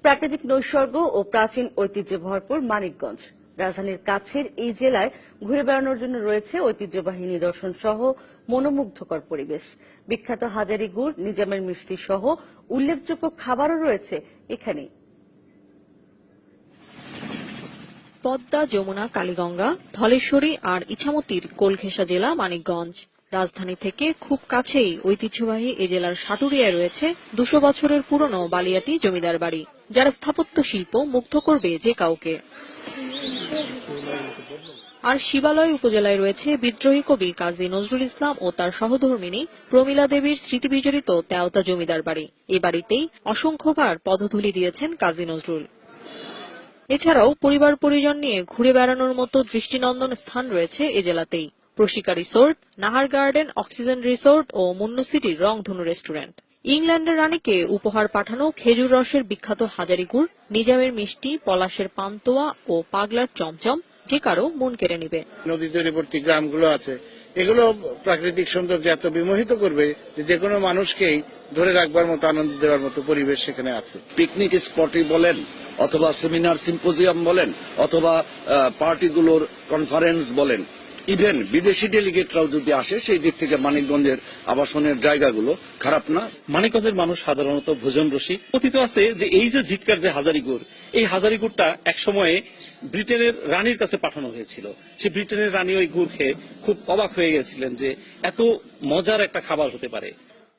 প্রাকৃতিক নৈসর্গ ও প্রাচীন ঐতিহ্যে ভরপুর মানিকগঞ্জ। রাজধানীর কাছের এই জেলায় ঘুরে বেড়ানোর জন্য রয়েছে ঐতিহ্যবাহী নিদর্শন সহ মনোমুগ্ধকর পরিবেশ। বিখ্যাত হাজারী গুড়, নিজামের মিষ্টি সহ উল্লেখযোগ্য খাবারও রয়েছে এখানে। পদ্মা, যমুনা, কালীগঙ্গা, ধলেশ্বরী আর ইছামতীর কোলঘেঁষা জেলা মানিকগঞ্জ। রাজধানী থেকে খুব কাছেই ঐতিহ্যবাহী এ জেলার সাটুরিয়ায় রয়েছে ২০০ বছরের পুরনো বালিয়াটি জমিদার বাড়ি, যার স্থাপত্য শিল্প মুগ্ধ করবে যে কাউকে। আর শিবালয় উপজেলায় রয়েছে বিদ্রোহী কবি কাজী নজরুল ইসলাম ও তার সহধর্মিণী প্রমীলা দেবীর স্মৃতিবিজড়িত তেওতা জমিদার বাড়ি। এ বাড়িতেই অসংখ্যবার পদধূলি দিয়েছেন কাজী নজরুল। এছাড়াও পরিবার পরিজন নিয়ে ঘুরে বেড়ানোর মতো দৃষ্টিনন্দন স্থান রয়েছে এ জেলাতেই। Proshika resort, Nahar garden, oxygen resort ও মুন্নু সিটির রংধনু রেস্টুরেন্ট। ইংল্যান্ডের রানীকে উপহার পাঠানো খেজুর রসের বিখ্যাত হাজারী গুড়, নিজামের মিষ্টি, পলাশের পান্তোয়া ও পাগলার চমচম যে কারো মন কেড়ে নেবে। নদী তীরবর্তী গ্রামগুলো আছে, এগুলো প্রাকৃতিক সৌন্দর্য এত বিমোহিত করবে যে কোনো মানুষকেই ধরে রাখবার মতো, আনন্দ দেওয়ার মতো পরিবেশ সেখানে আছে। পিকনিক স্পটই বলেন, অথবা সেমিনার সিম্পোজিয়াম বলেন, অথবা পার্টিগুলোর কনফারেন্স বলেন, ইভেন বিদেশি ডেলিগেটরাও যদি আসে, সেই দিক থেকে মানিকগঞ্জের আবাসনের জায়গাগুলো খারাপ না। মানিকগঞ্জের মানুষ সাধারণত ভোজন রসিক। কথিত আছে যে এই যে ঝিটকার যে হাজারী গুড়, এই হাজারী গুড়টা এক সময়ে ব্রিটেনের রানীর কাছে পাঠানো হয়েছিল। সে ব্রিটেনের রানী ওই গুড় খেয়ে খুব অবাক হয়ে গেছিলেন যে এত মজার একটা খাবার হতে পারে।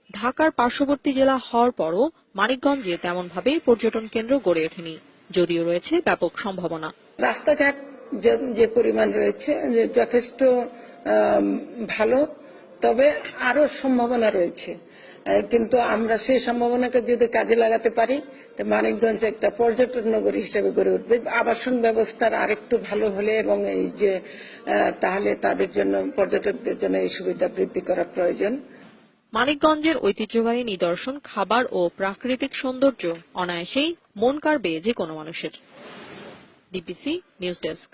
ঢাকার পার্শ্ববর্তী জেলা হওয়ার পরও মানিকগঞ্জে তেমন ভাবে পর্যটন কেন্দ্র গড়ে ওঠেনি, যদিও রয়েছে ব্যাপক সম্ভাবনা। রাস্তাঘাট যে পরিমাণ রয়েছে যথেষ্ট ভালো, তবে আরো সম্ভাবনা রয়েছে, কিন্তু আমরা সেই সম্ভাবনাকে যদি কাজে লাগাতে পারি তো মানিকগঞ্জ একটা পর্যটন নগরী হিসেবে গড়ে উঠবে। আবাসন ব্যবস্থার আরেকটু ভালো হলে এবং এই যে তাহলে তাদের জন্য, পর্যটকদের জন্য এই সুবিধা বৃদ্ধি করা প্রয়োজন। মানিকগঞ্জের ঐতিহ্যবাহী নিদর্শন, খাবার ও প্রাকৃতিক সৌন্দর্য অনায়াসেই মন কাড়বে যে কোনো মানুষের। DBC news desk.